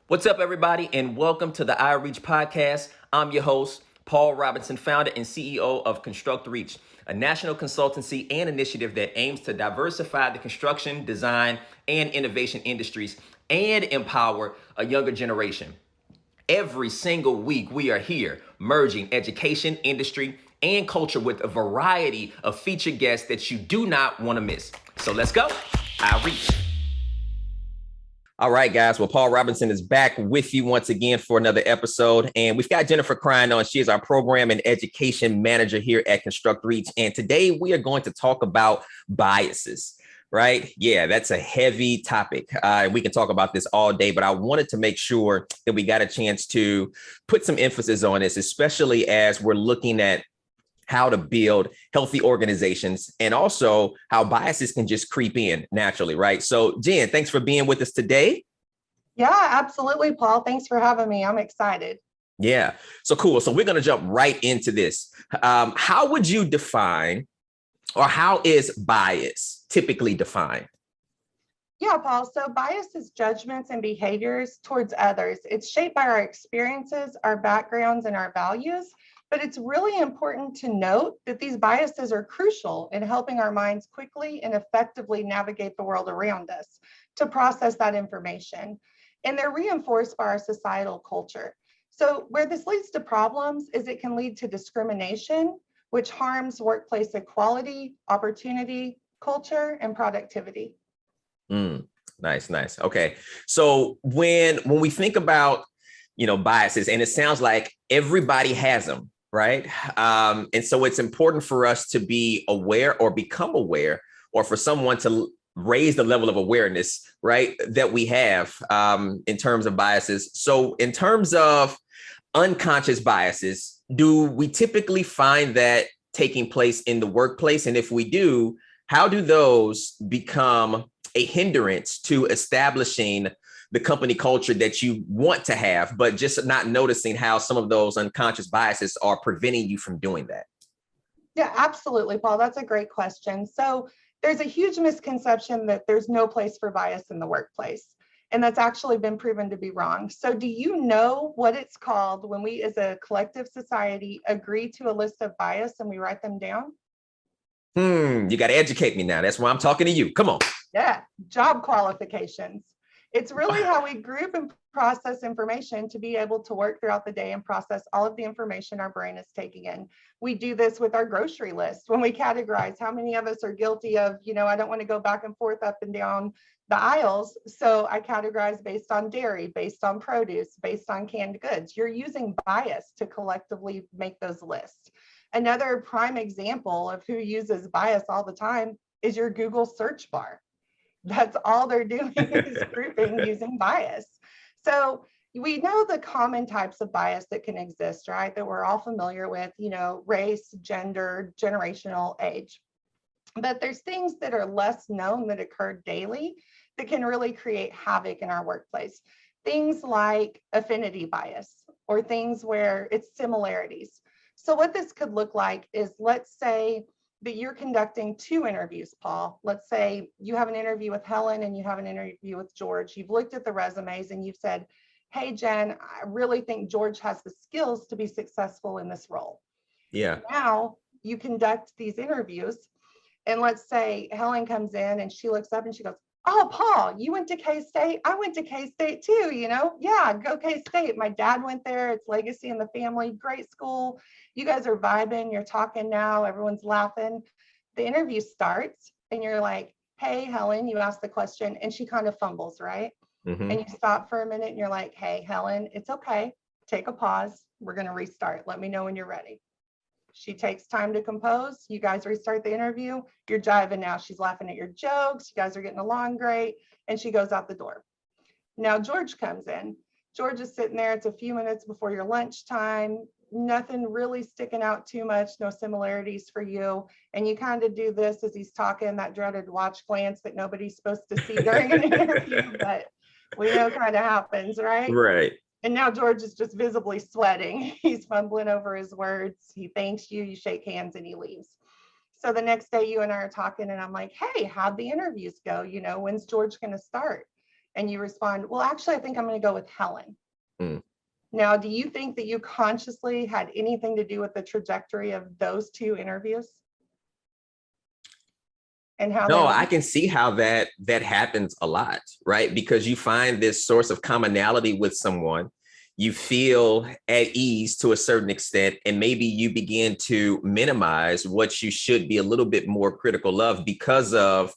What's up, everybody, and welcome to the iReach podcast. I'm your host, Paul Robinson, founder and CEO of ConstructReach, a national consultancy and initiative that aims to diversify the construction, design, and innovation industries and empower a younger generation. Every single week, we are here merging education, industry, and culture with a variety of featured guests that you do not want to miss. So let's go, iReach. All right, guys. Well, Paul Robinson is back with you once again for another episode. And we've got Jennifer Krein on. She is our program and education manager here at ConstructReach. And today we are going to talk about biases, right? Yeah, that's a heavy topic. We can talk about this all day, but I wanted to make sure that we got a chance to put some emphasis on this, especially as we're looking at how to build healthy organizations and also how biases can just creep in naturally, right? So Jen, thanks for being with us today. Yeah, absolutely, Paul. Thanks for having me. I'm excited. Yeah, so cool. So we're going to jump right into this. How would you define, or how is bias typically defined? Yeah, Paul. So bias is judgments and behaviors towards others. It's shaped by our experiences, our backgrounds, and our values. But it's really important to note that these biases are crucial in helping our minds quickly and effectively navigate the world around us to process that information. And they're reinforced by our societal culture. So where this leads to problems is it can lead to discrimination, which harms workplace equality, opportunity, culture, and productivity. Nice. Okay. So when we think about, biases, and it sounds like everybody has them, right? And so it's important for us to be aware or become aware, or for someone to raise the level of awareness, right, that we have in terms of biases. So in terms of unconscious biases, do we typically find that taking place in the workplace? And if we do, how do those become a hindrance to establishing the company culture that you want to have, but just not noticing how some of those unconscious biases are preventing you from doing that? Yeah, absolutely, Paul. That's a great question. So there's a huge misconception that there's no place for bias in the workplace. And that's actually been proven to be wrong. So do you know what it's called when we as a collective society agree to a list of bias and we write them down? You got to educate me now. That's why I'm talking to you. Come on. Yeah, job qualifications. It's really how we group and process information to be able to work throughout the day and process all of the information our brain is taking in. We do this with our grocery list when we categorize how many of us are guilty of, I don't want to go back and forth up and down the aisles. So I categorize based on dairy, based on produce, based on canned goods. You're using bias to collectively make those lists. Another prime example of who uses bias all the time is your Google search bar. That's all they're doing is grouping using bias. So we know the common types of bias that can exist, right? That we're all familiar with, race, gender, generational age. But there's things that are less known that occur daily that can really create havoc in our workplace. Things like affinity bias, or things where it's similarities. So what this could look like is, let's say that you're conducting two interviews, Paul. Let's say you have an interview with Helen and you have an interview with George. You've looked at the resumes and you've said, hey, Jen, I really think George has the skills to be successful in this role. Yeah. Now you conduct these interviews, and let's say Helen comes in and she looks up and she goes, oh, Paul, you went to K-State? I went to K-State too, Yeah, go K-State. My dad went there. It's legacy in the family. Great school. You guys are vibing. You're talking now. Everyone's laughing. The interview starts and you're like, hey, Helen, you asked the question, and she kind of fumbles, right? Mm-hmm. And you stop for a minute and you're like, hey, Helen, it's okay. Take a pause. We're going to restart. Let me know when you're ready. She takes time to compose. You guys restart the interview. You're jiving now. She's laughing at your jokes. You guys are getting along great. And she goes out the door. Now George comes in. George is sitting there. It's a few minutes before your lunchtime. Nothing really sticking out too much. No similarities for you. And you kind of do this as he's talking, that dreaded watch glance that nobody's supposed to see during an interview, but we know kind of happens, right? Right. And now George is just visibly sweating. He's fumbling over his words. He thanks you, you shake hands, and he leaves. So the next day you and I are talking and I'm like, hey, how'd the interviews go? When's George going to start? and you respond, well, actually, I think I'm going to go with Helen. Mm. Now, do you think that you consciously had anything to do with the trajectory of those two interviews? And how they No, I went? can see how that happens a lot, right? Because you find this source of commonality with someone, you feel at ease to a certain extent, and maybe you begin to minimize what you should be a little bit more critical of because of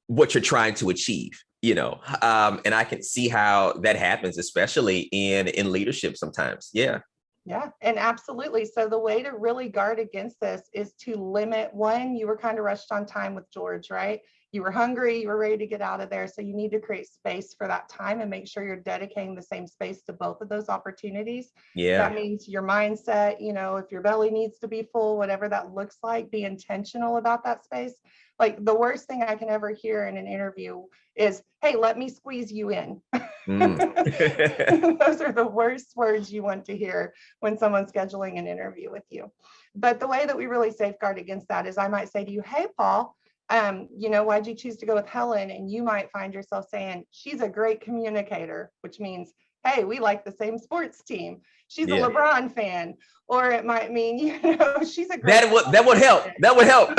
what you're trying to achieve, and I can see how that happens, especially in leadership sometimes. Yeah. Yeah, and absolutely. So the way to really guard against this is to limit one, you were kind of rushed on time with George, right? You were hungry, you were ready to get out of there. So you need to create space for that time and make sure you're dedicating the same space to both of those opportunities. Yeah. That means your mindset, if your belly needs to be full, whatever that looks like, be intentional about that space. Like the worst thing I can ever hear in an interview is, hey, let me squeeze you in. Mm. Those are the worst words you want to hear when someone's scheduling an interview with you. But the way that we really safeguard against that is I might say to you, hey, Paul, why'd you choose to go with Helen? And you might find yourself saying, she's a great communicator, which means, hey, we like the same sports team. She's a Yeah. LeBron fan. Or it might mean, she's a great. That would help. That would help.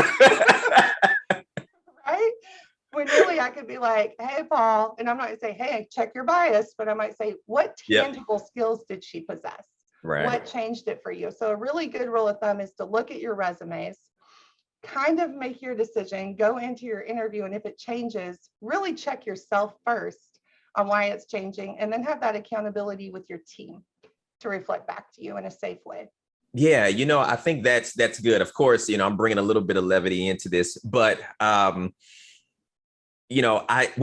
Right? When really I could be like, hey, Paul, and I'm not going to say, hey, check your bias, but I might say, what tangible skills did she possess? Right. What changed it for you? So a really good rule of thumb is to look at your resumes, kind of make your decision, go into your interview, and if it changes, really check yourself first on why it's changing, and then have that accountability with your team to reflect back to you in a safe way. Yeah, I think that's good. Of course, I'm bringing a little bit of levity into this, but when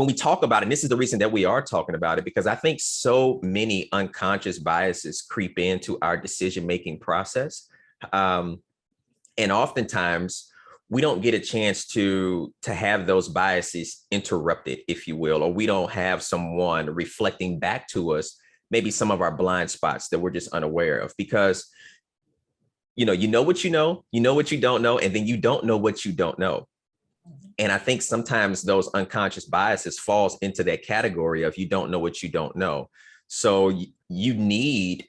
we talk about it, and this is the reason that we are talking about it, because I think so many unconscious biases creep into our decision-making process. And oftentimes we don't get a chance to have those biases interrupted, if you will, or we don't have someone reflecting back to us, maybe some of our blind spots that we're just unaware of, because you know what you know what you don't know, and then you don't know what you don't know. And I think sometimes those unconscious biases falls into that category of you don't know what you don't know. So you need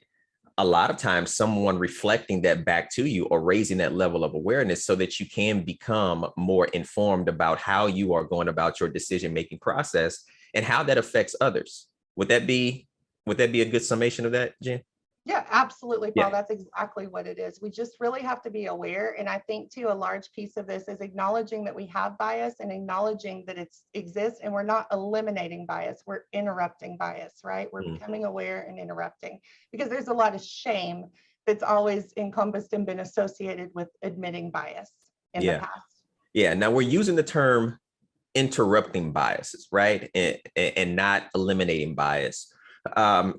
a lot of times someone reflecting that back to you or raising that level of awareness so that you can become more informed about how you are going about your decision-making process and how that affects others. Would that be a good summation of that, Jen? Yeah, absolutely, Paul. Yeah. That's exactly what it is. We just really have to be aware. And I think too, a large piece of this is acknowledging that we have bias and acknowledging that it exists, and we're not eliminating bias. We're interrupting bias, right? We're becoming aware and interrupting, because there's a lot of shame that's always encompassed and been associated with admitting bias in the past. Yeah. Now we're using the term interrupting biases, right? And not eliminating bias.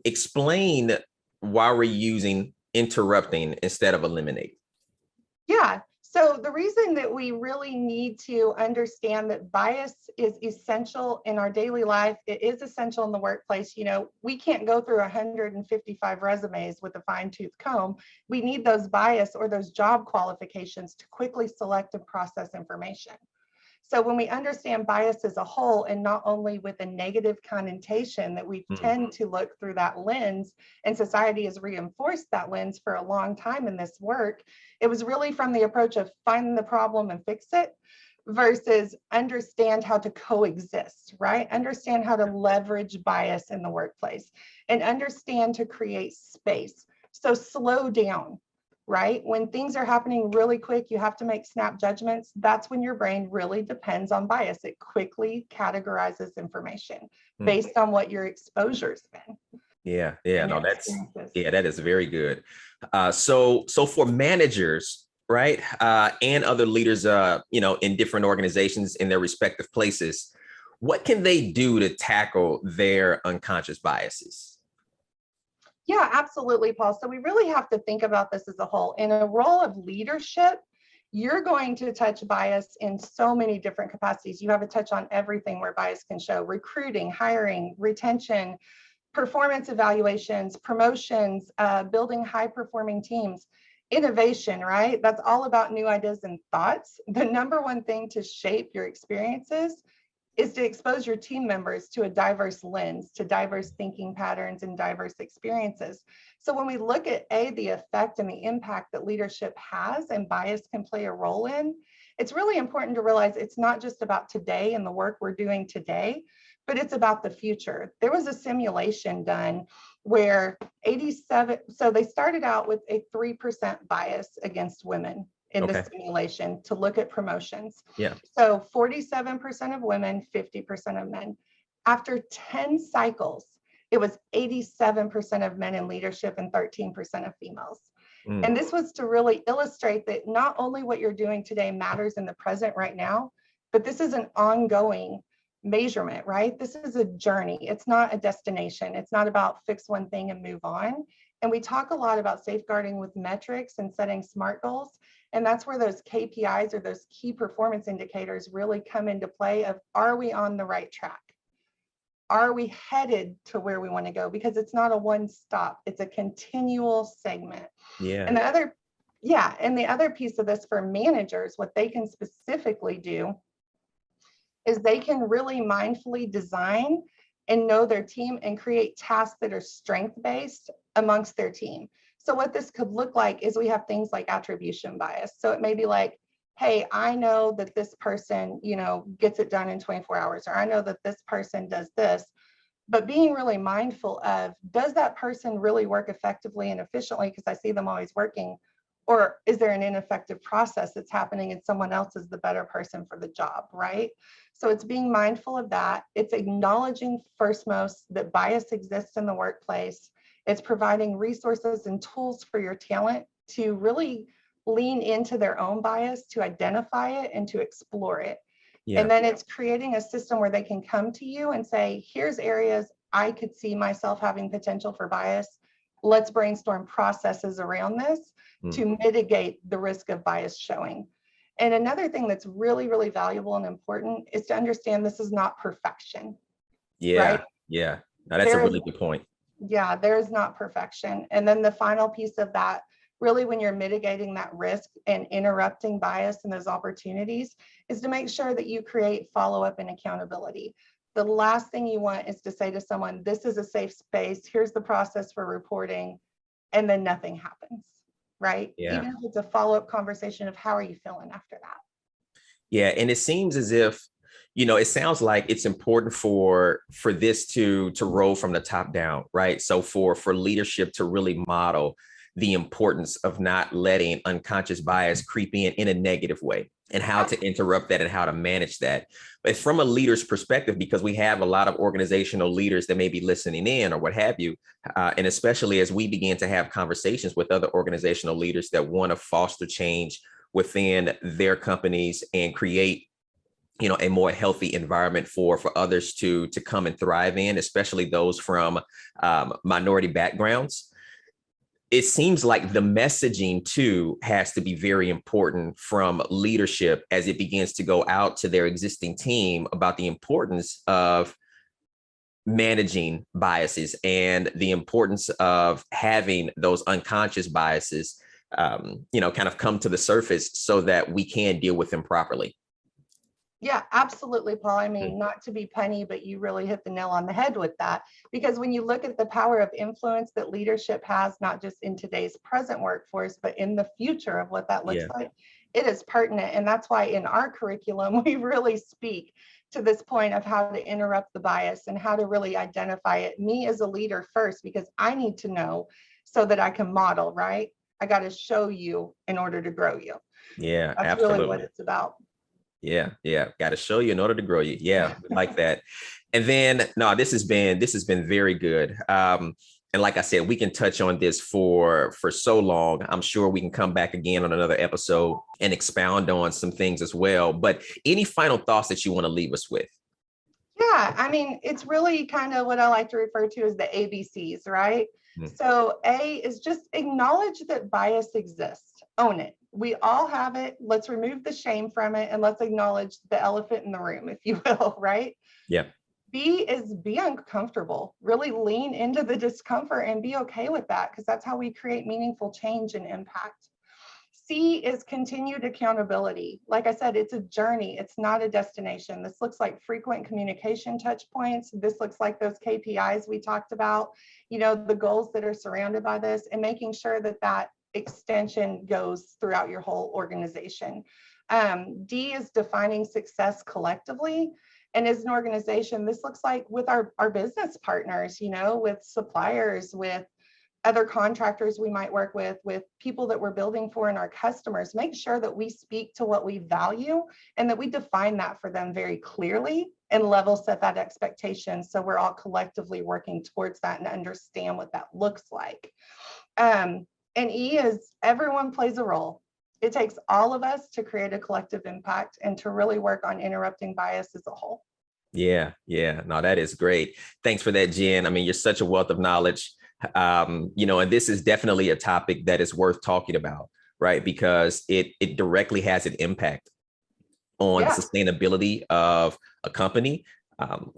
Explain why we're using interrupting instead of eliminating. Yeah. So the reason that we really need to understand that bias is essential in our daily life, it is essential in the workplace. We can't go through 155 resumes with a fine-tooth comb. We need those bias or those job qualifications to quickly select and process information. So when we understand bias as a whole, and not only with a negative connotation that we tend to look through that lens, and society has reinforced that lens for a long time in this work, it was really from the approach of find the problem and fix it versus understand how to coexist, right? Understand how to leverage bias in the workplace and understand to create space. So slow down. Right? When things are happening really quick, you have to make snap judgments. That's when your brain really depends on bias. It quickly categorizes information based on what your exposure's been. Yeah. No, that is very good. So for managers, right, and other leaders, in different organizations in their respective places, what can they do to tackle their unconscious biases? Yeah, absolutely, Paul. So we really have to think about this as a whole. In a role of leadership, you're going to touch bias in so many different capacities. You have a touch on everything where bias can show: recruiting, hiring, retention, performance evaluations, promotions, building high-performing teams, innovation, right? That's all about new ideas and thoughts. The number one thing to shape your experiences is to expose your team members to a diverse lens, to diverse thinking patterns and diverse experiences. So when we look at the effect and the impact that leadership has and bias can play a role in, it's really important to realize it's not just about today and the work we're doing today, but it's about the future. There was a simulation done where 87, so they started out with a 3% bias against women in the Okay. simulation to look at promotions. Yeah. So 47% of women, 50% of men. After 10 cycles, it was 87% of men in leadership and 13% of females. And this was to really illustrate that not only what you're doing today matters in the present right now, but this is an ongoing measurement, right? This is a journey. It's not a destination. It's not about fix one thing and move on. And we talk a lot about safeguarding with metrics and setting SMART goals. And that's where those KPIs or those key performance indicators really come into play of, are we on the right track? Are we headed to where we want to go? Because it's not a one stop, it's a continual segment. Yeah. And the other piece of this for managers, what they can specifically do is they can really mindfully design and know their team and create tasks that are strength-based amongst their team. So what this could look like is we have things like attribution bias. So it may be like, hey, I know that this person, gets it done in 24 hours, or I know that this person does this, but being really mindful of, does that person really work effectively and efficiently because I see them always working, or is there an ineffective process that's happening and someone else is the better person for the job, right? So it's being mindful of that. It's acknowledging firstmost that bias exists in the workplace. It's providing resources and tools for your talent to really lean into their own bias, to identify it and to explore it. Yeah. And then it's creating a system where they can come to you and say, here's areas I could see myself having potential for bias. Let's brainstorm processes around this to mitigate the risk of bias showing. And another thing that's really, really valuable and important is to understand this is not perfection. Yeah. Right? Yeah. Now, that's a really good point. Yeah, there's not perfection. And then the final piece of that, really when you're mitigating that risk and interrupting bias and those opportunities, is to make sure that you create follow-up and accountability. The last thing you want is to say to someone, this is a safe space, here's the process for reporting, and then nothing happens, right? Yeah. Even if it's a follow-up conversation of how are you feeling after that? Yeah. And it seems as if, it sounds like it's important for this to roll from the top down, right? So for leadership to really model the importance of not letting unconscious bias creep in a negative way, and how to interrupt that and how to manage that. But from a leader's perspective, because we have a lot of organizational leaders that may be listening in or what have you, and especially as we begin to have conversations with other organizational leaders that want to foster change within their companies and create a more healthy environment for others to come and thrive in, especially those from minority backgrounds. It seems like the messaging too has to be very important from leadership as it begins to go out to their existing team about the importance of managing biases and the importance of having those unconscious biases, kind of come to the surface so that we can deal with them properly. Yeah, absolutely, Paul. I mean, not to be punny, but you really hit the nail on the head with that. Because when you look at the power of influence that leadership has, not just in today's present workforce, but in the future of what that looks like, it is pertinent. And that's why in our curriculum, we really speak to this point of how to interrupt the bias and how to really identify it. Me as a leader first, because I need to know so that I can model, right? I got to show you in order to grow you. Yeah, That's absolutely. really what it's about. Yeah. Got to show you in order to grow you. Yeah, like that. And then, no, this has been very good. And like I said, we can touch on this for so long. I'm sure we can come back again on another episode and expound on some things as well. But any final thoughts that you want to leave us with? Yeah, I mean, it's really kind of what I like to refer to as the ABCs, right? So A is just acknowledge that bias exists, own it. We all have it. Let's remove the shame from it and let's acknowledge the elephant in the room, if you will, right? Yeah. B is be uncomfortable, really lean into the discomfort and be okay with that, because that's how we create meaningful change and impact. C is continued accountability. Like I said, it's a journey. It's not a destination. This looks like frequent communication touch points. This looks like those KPIs we talked about, the goals that are surrounded by this, and making sure that that extension goes throughout your whole organization. D is defining success collectively. And as an organization, this looks like with our business partners, with suppliers, with other contractors we might work with people that we're building for and our customers, make sure that we speak to what we value and that we define that for them very clearly and level set that expectation. So we're all collectively working towards that and understand what that looks like. And E is everyone plays a role. It takes all of us to create a collective impact and to really work on interrupting bias as a whole. Yeah. No, that is great. Thanks for that, Jen. I mean, you're such a wealth of knowledge. And this is definitely a topic that is worth talking about, right? Because it directly has an impact on the sustainability of a company,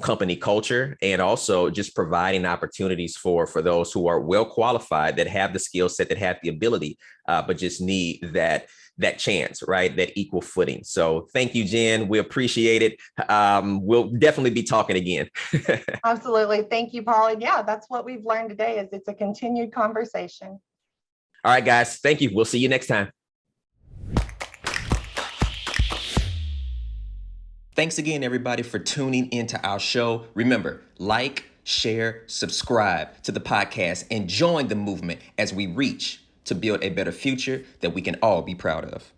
company culture, and also just providing opportunities for those who are well qualified, that have the skill set, that have the ability, but just need that chance, right? That equal footing. So thank you, Jen. We appreciate it. We'll definitely be talking again. Absolutely. Thank you, Paul. And yeah, that's what we've learned today, is it's a continued conversation. All right, guys. Thank you. We'll see you next time. Thanks again, everybody, for tuning into our show. Remember, like, share, subscribe to the podcast, and join the movement as we reach to build a better future that we can all be proud of.